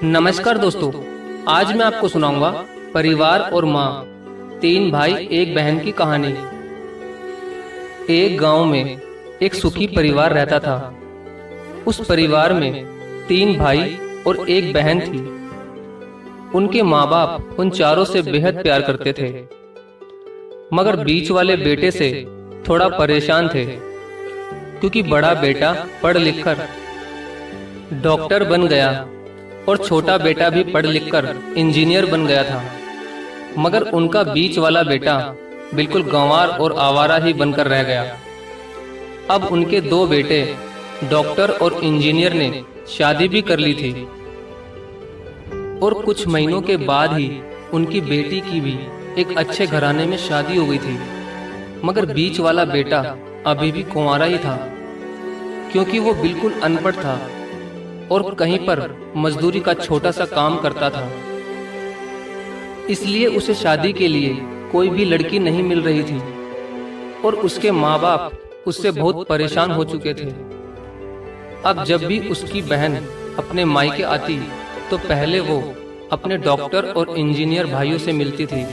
नमस्कार दोस्तों, आज मैं आपको सुनाऊंगा परिवार और माँ, तीन भाई एक बहन की कहानी। एक गांव में एक सुखी परिवार रहता था। उस परिवार में तीन भाई और एक बहन थी। उनके माँ बाप उन चारों से बेहद प्यार करते थे, मगर बीच वाले बेटे से थोड़ा परेशान थे, क्योंकि बड़ा बेटा पढ़ लिख कर डॉक्टर बन गया और छोटा बेटा भी पढ़ लिखकर इंजीनियर बन गया था। मगर उनका बीच वाला बेटा बिल्कुल गंवार और आवारा ही बनकर रह गया। अब उनके दो बेटे डॉक्टर और इंजीनियर ने शादी भी कर ली थी और कुछ महीनों के बाद ही उनकी बेटी की भी एक अच्छे घराने में शादी हो गई थी। मगर बीच वाला बेटा अभी भी कुंवारा ही था, क्योंकि वो बिल्कुल अनपढ़ था और कहीं पर मजदूरी का छोटा सा काम करता था। इसलिए उसे शादी के लिए कोई भी लड़की नहीं मिल रही थी और उसके माँ बाप उससे बहुत परेशान हो चुके थे। अब जब भी उसकी बहन अपने मायके आती तो पहले वो अपने डॉक्टर और इंजीनियर भाइयों से मिलती थी,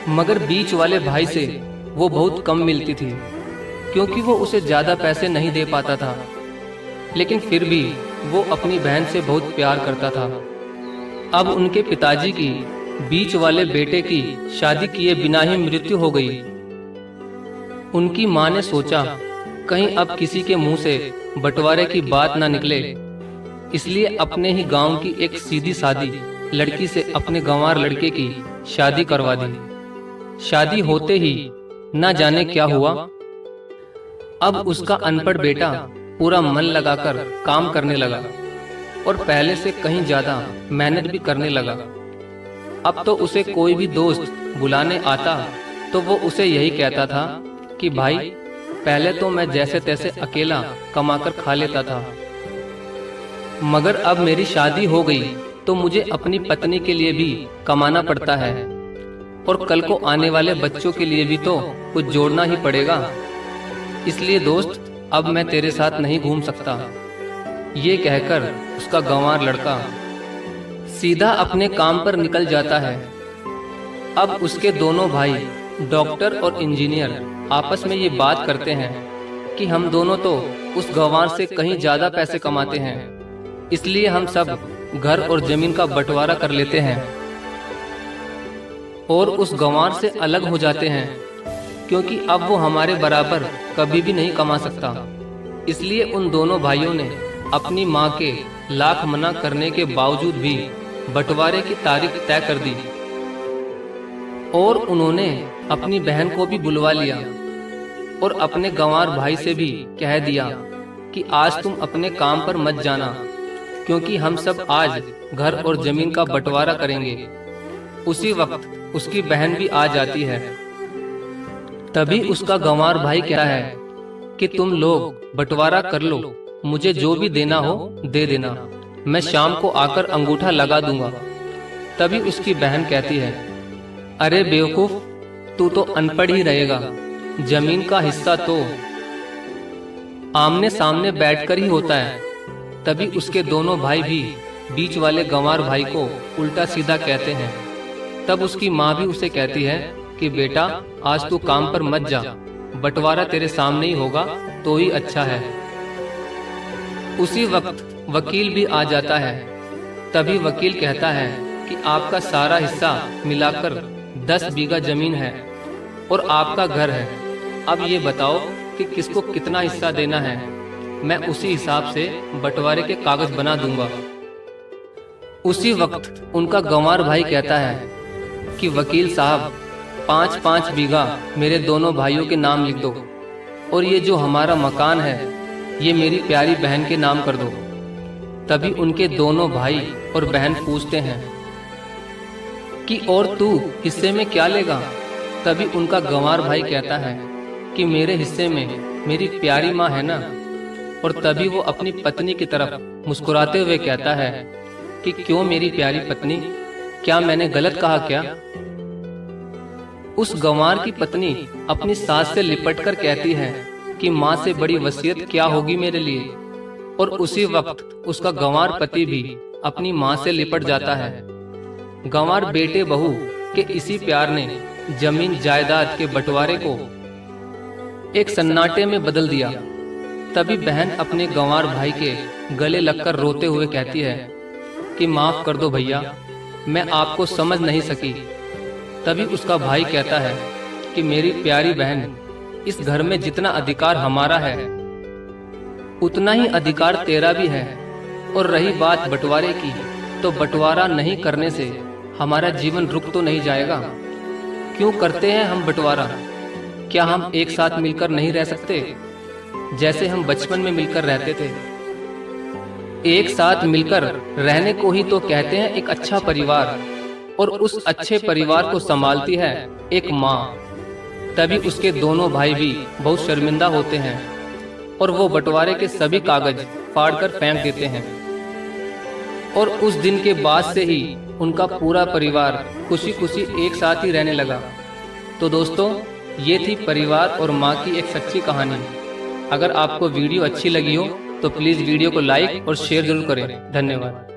मगर बीच वाले भाई से वो बहुत कम मिलती थी, क्योंकि वो उसे ज्यादा पैसे नहीं दे पाता था। लेकिन फिर भी वो अपनी बहन से बहुत प्यार करता था। अब उनके पिताजी की बीच वाले बेटे की शादी किए बिना ही मृत्यु हो गई। उनकी माँ ने सोचा कहीं अब किसी के मुंह से बंटवारे की बात ना निकले, इसलिए अपने ही गांव की एक सीधी सादी लड़की से अपने गंवार लड़के की शादी करवा दी। शादी होते ही ना जाने क्या हुआ। अब उसका अनपढ़ बेटा पूरा मन लगाकर काम करने लगा और पहले से कहीं ज्यादा मेहनत भी करने लगा। अब तो उसे कोई भी दोस्त बुलाने आता तो वो उसे यही कहता था कि भाई, पहले तो मैं जैसे तैसे अकेला कमाकर खा लेता था, मगर अब मेरी शादी हो गई तो मुझे अपनी पत्नी के लिए भी कमाना पड़ता है और कल को आने वाले बच्चों के लिए भी तो कुछ जोड़ना ही पड़ेगा। इसलिए दोस्त, अब मैं तेरे साथ नहीं घूम सकता। ये कहकर उसका गंवार लड़का सीधा अपने काम पर निकल जाता है। अब उसके दोनों भाई डॉक्टर और इंजीनियर आपस में ये बात करते हैं कि हम दोनों तो उस गंवार से कहीं ज्यादा पैसे कमाते हैं, इसलिए हम सब घर और जमीन का बंटवारा कर लेते हैं और उस गंवार से अलग हो जाते हैं, क्योंकि अब वो हमारे बराबर कभी भी नहीं कमा सकता। इसलिए उन दोनों भाइयों ने अपनी माँ के लाख मना करने के बावजूद भी बंटवारे की तारीख तय कर दी और उन्होंने अपनी बहन को भी बुलवा लिया और अपने गंवार भाई से भी कह दिया कि आज तुम अपने काम पर मत जाना, क्योंकि हम सब आज घर और जमीन का बंटवारा करेंगे। उसी वक्त उसकी बहन भी आ जाती है। तभी उसका गंवार भाई कहता है कि तुम लोग बंटवारा कर लो, मुझे जो भी देना हो दे देना, मैं शाम को आकर अंगूठा लगा दूंगा। तभी उसकी बहन कहती है, अरे बेवकूफ, तू तो अनपढ़ ही रहेगा, जमीन का हिस्सा तो आमने सामने बैठकर ही होता है। तभी उसके दोनों भाई भी बीच वाले गंवार भाई को उल्टा सीधा कहते हैं। तब उसकी माँ भी उसे कहती है कि बेटा, आज तू काम पर मत जा, बंटवारा तेरे सामने ही होगा तो ही अच्छा है। उसी वक्त वकील भी आ जाता है। तभी वकील कहता है कि आपका सारा हिस्सा मिलाकर 10 बीघा जमीन है और आपका घर है। अब ये बताओ कि किसको कितना हिस्सा देना है, मैं उसी हिसाब से बंटवारे के कागज बना दूंगा। उसी वक्त उनका गंवार भाई कहता है कि वकील साहब, 5-5 बीघा मेरे दोनों भाइयों के नाम लिख दो और ये जो हमारा मकान है ये मेरी प्यारी बहन के नाम कर दो। तभी उनके दोनों भाई और बहन पूछते हैं कि और तू हिस्से में क्या लेगा। तभी उनका गंवार भाई कहता है कि मेरे हिस्से में मेरी प्यारी माँ है ना। और तभी वो अपनी पत्नी की तरफ मुस्कुराते हुए कहता है कि क्यों मेरी प्यारी पत्नी, क्या मैंने गलत कहा क्या? उस गंवार की पत्नी अपनी सास से लिपटकर कहती है कि माँ से बड़ी वसीयत क्या होगी मेरे लिए। और उसी वक्त उसका गंवार पति भी अपनी माँ से लिपट जाता है। गंवार बेटे बहू के इसी प्यार ने जमीन जायदाद के बंटवारे को एक सन्नाटे में बदल दिया। तभी बहन अपने गंवार भाई के गले लगकर रोते हुए कहती है कि माफ कर दो भैया, मैं आपको समझ नहीं सकी। तभी उसका भाई कहता है कि मेरी प्यारी बहन, इस घर में जितना अधिकार हमारा है उतना ही अधिकार तेरा भी है। और रही बात बंटवारे की, तो बंटवारा नहीं करने से हमारा जीवन रुक तो नहीं जाएगा। क्यों करते हैं हम बंटवारा? क्या हम एक साथ मिलकर नहीं रह सकते, जैसे हम बचपन में मिलकर रहते थे? एक साथ मिलकर रहने को ही तो कहते हैं एक अच्छा परिवार, और उस अच्छे परिवार को संभालती है एक माँ। तभी उसके दोनों भाई भी बहुत शर्मिंदा होते हैं और वो बंटवारे के सभी कागज फाड़कर फेंक देते हैं। और उस दिन के बाद से ही उनका पूरा परिवार खुशी खुशी एक साथ ही रहने लगा। तो दोस्तों, ये थी परिवार और माँ की एक सच्ची कहानी। अगर आपको वीडियो अच्छी लगी हो तो प्लीज़ वीडियो को लाइक और शेयर जरूर करें। धन्यवाद।